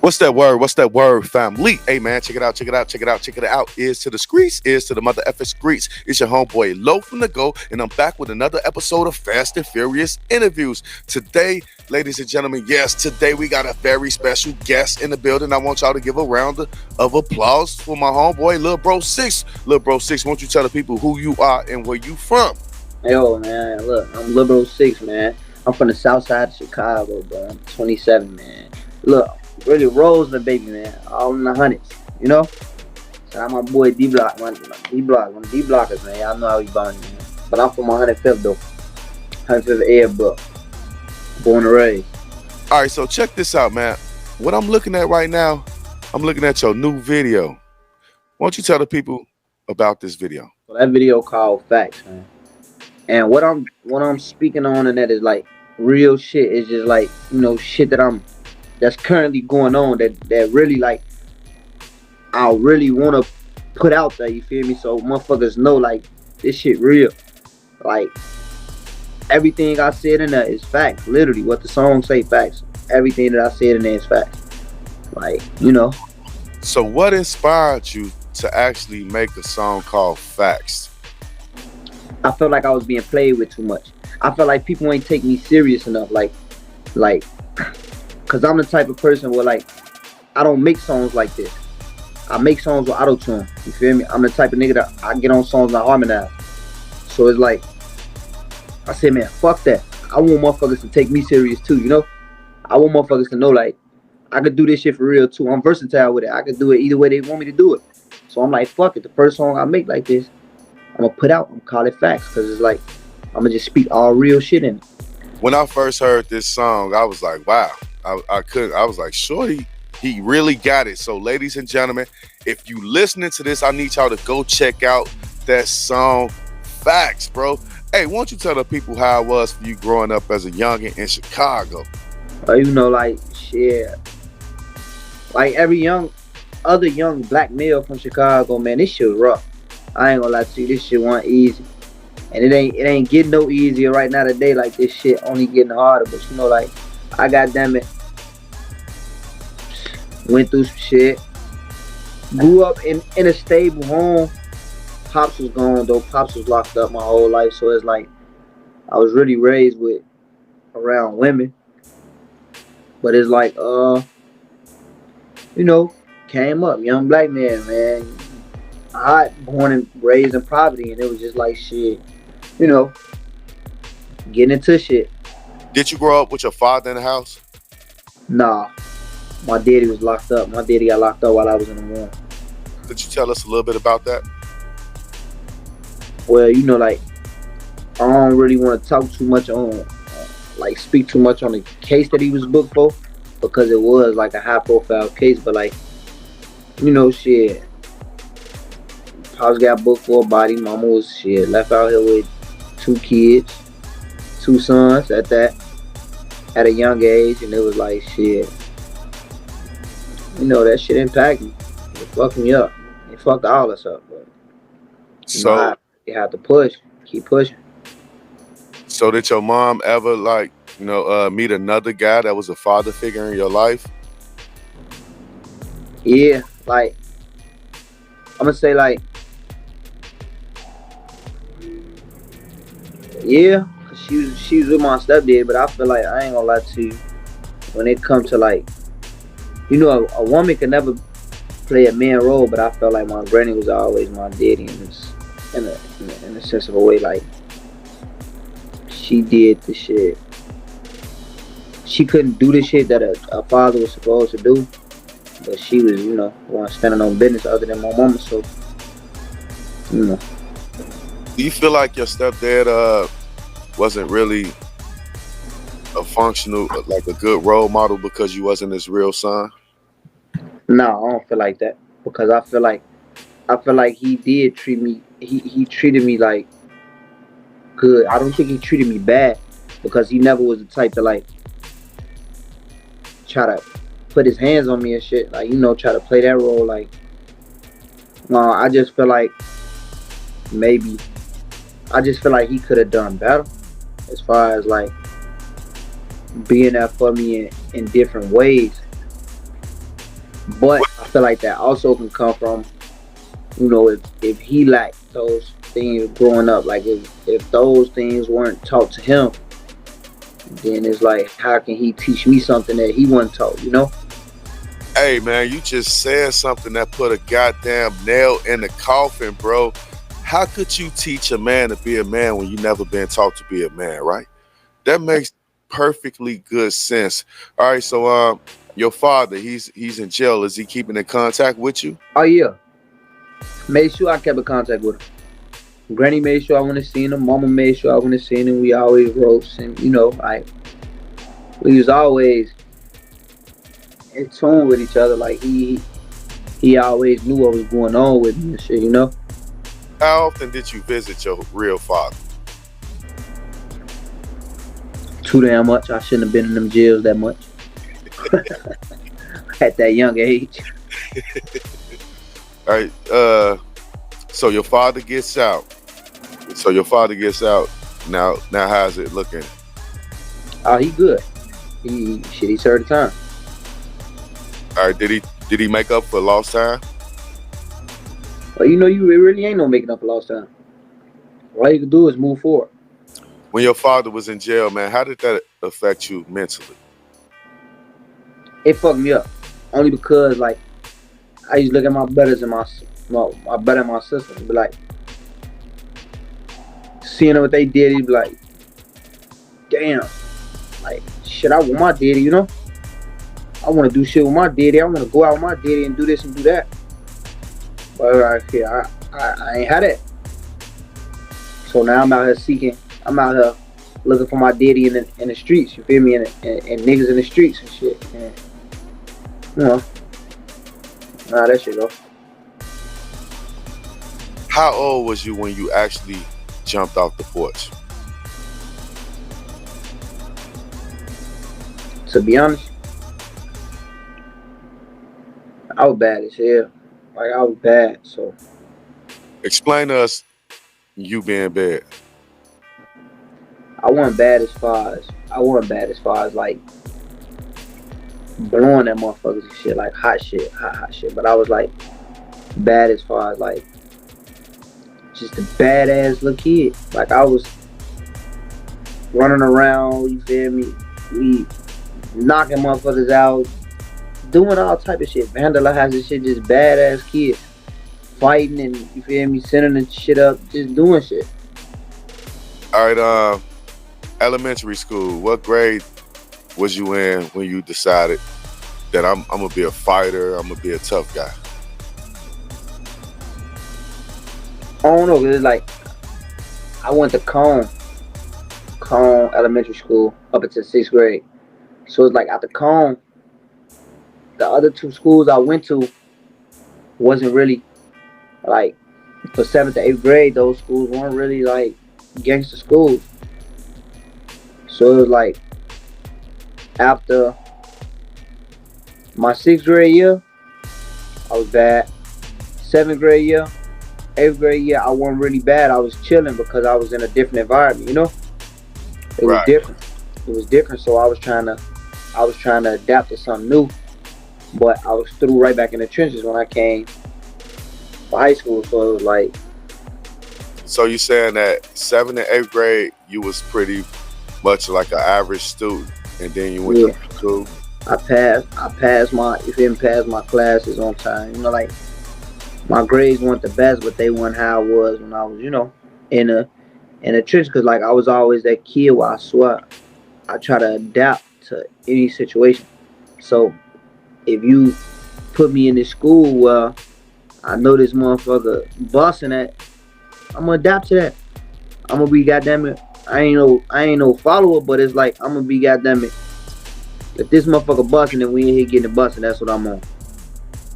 What's that word? What's that word, family? Hey man, check it out, check it out, check it out, check it out. Is to the streets, is to the mother effing streets. It's your homeboy Low from the Go, and I'm back with another episode of Fast and Furious interviews. Today, ladies and gentlemen, yes, today we got a very special guest in the building. I want y'all to give a round of applause for my homeboy, Lil Bro Six. Lil Bro Six, won't you tell the people who you are and where you from? Yo, man, look, I'm Liberal 6, man. I'm from the south side of Chicago, bro. I'm 27, man. Look, really rolls the baby, man. All in the hundreds, you know? Shout out my boy D Block, one of the D Blockers, man. Y'all know how he bond, man. But I'm from 105th, though. 105th Air, bro. Born and raised. All right, so check this out, man. What I'm looking at right now, I'm looking at your new video. Won't you tell the people about this video? So that video called Facts, man. And what I'm speaking on and that is like real shit. It's just like, shit that's currently going on that really like I really wanna put out there, you feel me? So motherfuckers know like this shit real. Like everything I said in there is facts. Literally what the song say, facts. Everything that I said in there is facts. Like, So what inspired you to actually make a song called Facts? I felt like I was being played with too much. I felt like people ain't take me serious enough. Like, cause I'm the type of person where like, I don't make songs like this. I make songs with auto-tune. You feel me? I'm the type of nigga that I get on songs and I harmonize. So it's like, I said, man, fuck that. I want motherfuckers to take me serious too, I want motherfuckers to know like, I could do this shit for real too. I'm versatile with it. I could do it either way they want me to do it. So I'm like, fuck it. The first song I make like this, I'm gonna put out and call it Facts, because it's like I'm gonna just speak all real shit in it. When I first heard this song, I was like, wow. I was like, shorty, he really got it. So ladies and gentlemen, if you listening to this, I need y'all to go check out that song Facts, bro. Hey, won't you tell the people how it was for you growing up as a youngin' in Chicago? Like shit, like every other young black male from Chicago, man, this shit was rough. I ain't gonna lie to you, this shit wasn't easy. And it ain't getting no easier right now today. Like this shit only getting harder. But like I goddamn it went through some shit. Grew up in a stable home. Pops was gone though. Pops was locked up my whole life. So it's like I was really raised with around women. But it's like came up, young black man. I born and raised in poverty, and it was just like shit, getting into shit. Did you grow up with your father in the house? Nah, my daddy was locked up. My daddy got locked up while I was in the womb. Could you tell us a little bit about that? Well, like I don't really want to talk too much on, like speak too much on the case that he was booked for, because it was like a high profile case. But like, shit. Pops got booked for a body. Mama was shit left out here with 2 kids, 2 sons at that, at a young age, and it was like shit. That shit impacted me. It fucked me up. It fucked all us up. But so you have to push, keep pushing. So did your mom ever meet another guy that was a father figure in your life? Yeah, like I'm gonna say like. Yeah, cause she was with my stepdad, but I feel like I ain't gonna lie to you. When it comes to like, a woman can never play a man role, but I felt like my granny was always my daddy in a sense of a way. Like she did the shit. She couldn't do the shit that a father was supposed to do, but she was, one standing on business other than my mama. So, Do you feel like your stepdad wasn't really a functional, like a good role model because you wasn't his real son? No, I don't feel like that, because I feel like he did treat me. He treated me like good. I don't think he treated me bad, because he never was the type to like try to put his hands on me and shit. Like try to play that role. Like no, I just feel like maybe. I just feel like he could have done better as far as like being there for me in different ways. But I feel like that also can come from, if he lacked those things growing up, like if those things weren't taught to him, then it's like, how can he teach me something that he wasn't taught? Hey man, you just said something that put a goddamn nail in the coffin, bro. How could you teach a man to be a man when you never been taught to be a man, right? That makes perfectly good sense. All right, so your father, he's in jail. Is he keeping in contact with you? Oh yeah, made sure I kept in contact with him. Granny made sure I went to see him. Mama made sure I went to see him. We always roast, and like we was always in tune with each other. Like he always knew what was going on with me and shit. How often did you visit your real father? Too damn much. I shouldn't have been in them jails that much at that young age. All right, so your father gets out. So your father gets out. Now how's it looking? Oh, he good. He served the time. All right, did he make up for lost time? But you really ain't no making up for lost time. All you can do is move forward. When your father was in jail, man, how did that affect you mentally? It fucked me up only because like I used to look at my brothers and my brother and my sister and be like, seeing what they did, he'd be like, damn, like shit. I want my daddy. I want to do shit with my daddy. I want to go out with my daddy and do this and do that. But I ain't had it. So now I'm out here seeking. I'm out here looking for my daddy in the streets. You feel me? And niggas in the streets and shit. And, you know, nah, that shit go. How old was you when you actually jumped off the porch? To be honest, I was bad as hell. Like I was bad. So Explain to us you being bad. I wasn't bad as far as like blowing at motherfuckers and shit, like hot shit. But I was like bad as far as like just a badass little kid. Like I was running around, you feel me? We knocking motherfuckers out, doing all type of shit, vandalizing shit, just badass kids. Fighting and you feel me, sending the shit up, just doing shit. All right, elementary school. What grade was you in when you decided that I'm gonna be a fighter? I'm gonna be a tough guy. I don't know, cause it's like I went to Cone Elementary School up until sixth grade. So it's like after Cone, the other two schools I went to wasn't really like for seventh to eighth grade. Those schools weren't really like gangster schools. So it was like after my sixth grade year, I was bad. Seventh grade year, eighth grade year, I wasn't really bad. I was chilling because I was in a different environment. It was Right. different. It was different. So I was trying to adapt to something new. But I was threw right back in the trenches when I came to high school. So it was like, So you saying that seventh and eighth grade you was pretty much like an average student, and then you went to yeah, middle school. I passed my, if you didn't pass my classes on time. Like my grades weren't the best, but they weren't how I was when I was, in a trench. Cause like I was always that kid where I swear I try to adapt to any situation. So if you put me in this school where I know this motherfucker busting at, I'm gonna adapt to that. I'm gonna be goddamn it. I ain't no follower, but it's like I'm gonna be goddamn it. If this motherfucker busting and we ain't here getting it busting, that's what I'm on.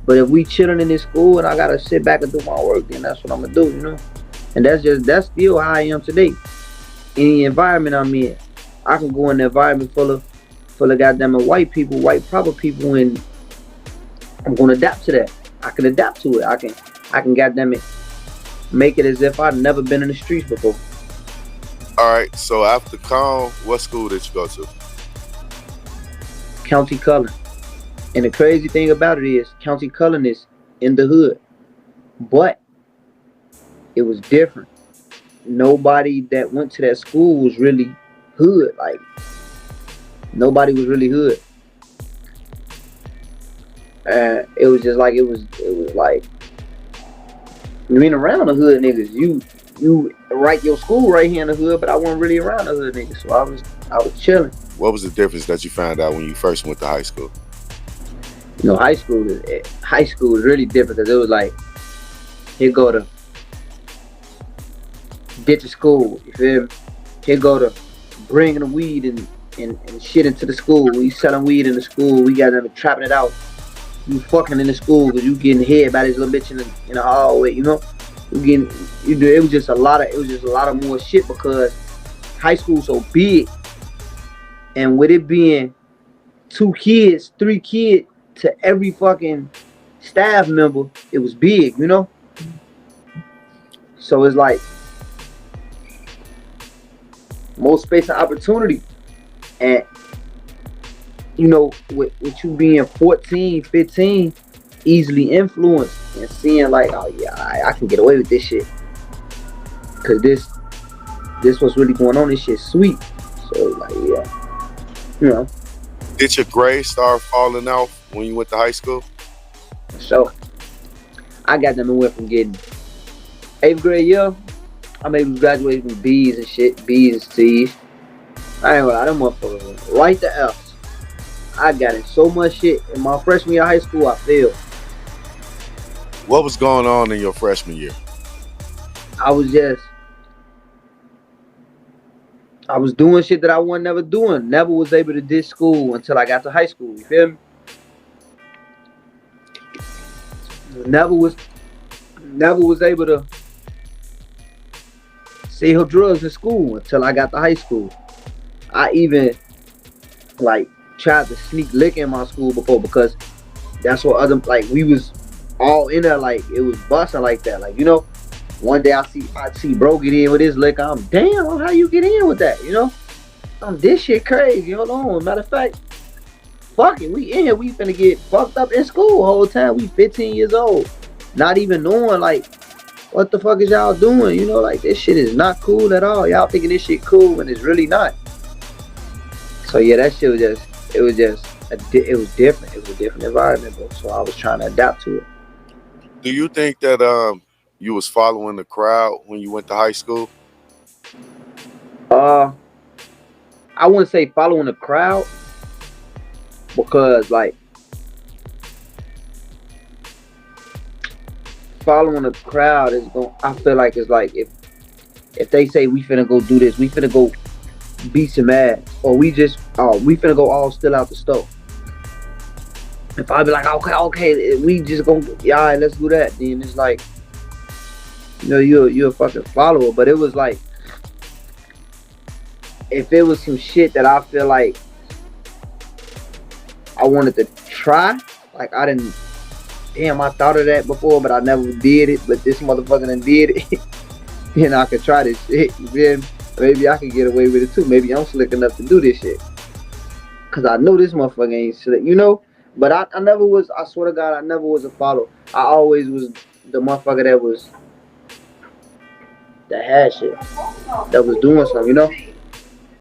But if we chilling in this school and I gotta sit back and do my work, then that's what I'm gonna do. And that's still how I am today. Any environment I'm in, I can go in an environment full of goddamn white people, white proper people, and I'm gonna adapt to that. I can adapt to it. I can goddamn it make it as if I've never been in the streets before. All right. So after Cone, what school did you go to? County color And the crazy thing about it is, County Cullen is in the hood, but it was different. Nobody that went to that school was really hood. Like nobody was really hood, and it was just like it was like you ain't around the hood niggas. You right your school right here in the hood, but I wasn't really around the hood niggas, so I was chilling. What was the difference that you found out when you first went to high school? You know, high school is really different because it was like here go to ditch of school. You feel me? Here go to bringing the weed and shit into the school. We selling weed in the school. We got them trapping it out. You fucking in the school because you getting hit by this little bitch in the hallway. You know, you getting you do. It was just a lot of more shit because high school so big, and with it being 2 kids, 3 kids to every fucking staff member, it was big. You know, so it's like more space and opportunity, and you know, with you being 14, 15, easily influenced and seeing like, oh yeah, I can get away with this shit. Cause this what's really going on, this shit sweet. So like yeah, you know, Did your grades start falling off when you went to high school? so I got them and went from getting 8th grade year, I maybe graduated with B's and shit, B's and C's. I ain't gonna lie, them motherfuckers went right to F's. I got in so much shit in my freshman year of high school, I failed. What was going on in your freshman year? I was just I was doing shit that I wasn't never doing. Never was able to ditch school until I got to high school. You feel me? Never was never was able to sell drugs in school until I got to high school. I even like tried to sneak liquor in my school before because that's what other like we was all in there like it was busting like that. Like, you know, one day I see bro get in with his liquor. I'm damn how you get in with that, you know? This shit crazy, hold on. Matter of fact, fuck it, we in here, we finna get fucked up in school the whole time. We 15 years old. Not even knowing like what the fuck is y'all doing? You know, like this shit is not cool at all. Y'all thinking this shit cool when it's really not. So yeah, that shit was it was different. It was a different environment, bro. So I was trying to adapt to it. Do you think that you was following the crowd when you went to high school? Uh, I wouldn't say following the crowd because like following the crowd is going. I feel like it's like if they say we finna go do this, we finna go beat some ass, or we finna go all still out the store. If I be like, okay, we just gonna yeah, all right, let's do that. Then it's like, you know, you're a fucking follower. But it was like, if it was some shit that I feel like I wanted to try, like I didn't, damn, I thought of that before, but I never did it. But this motherfucker done did it. Then I could try this shit. You feel me? Maybe I could get away with it too. Maybe I'm slick enough to do this shit. Cause I know this motherfucker ain't slick, you know? But I never was, I swear to God, I never was a follower. I always was the motherfucker that had shit. That was doing something, you know?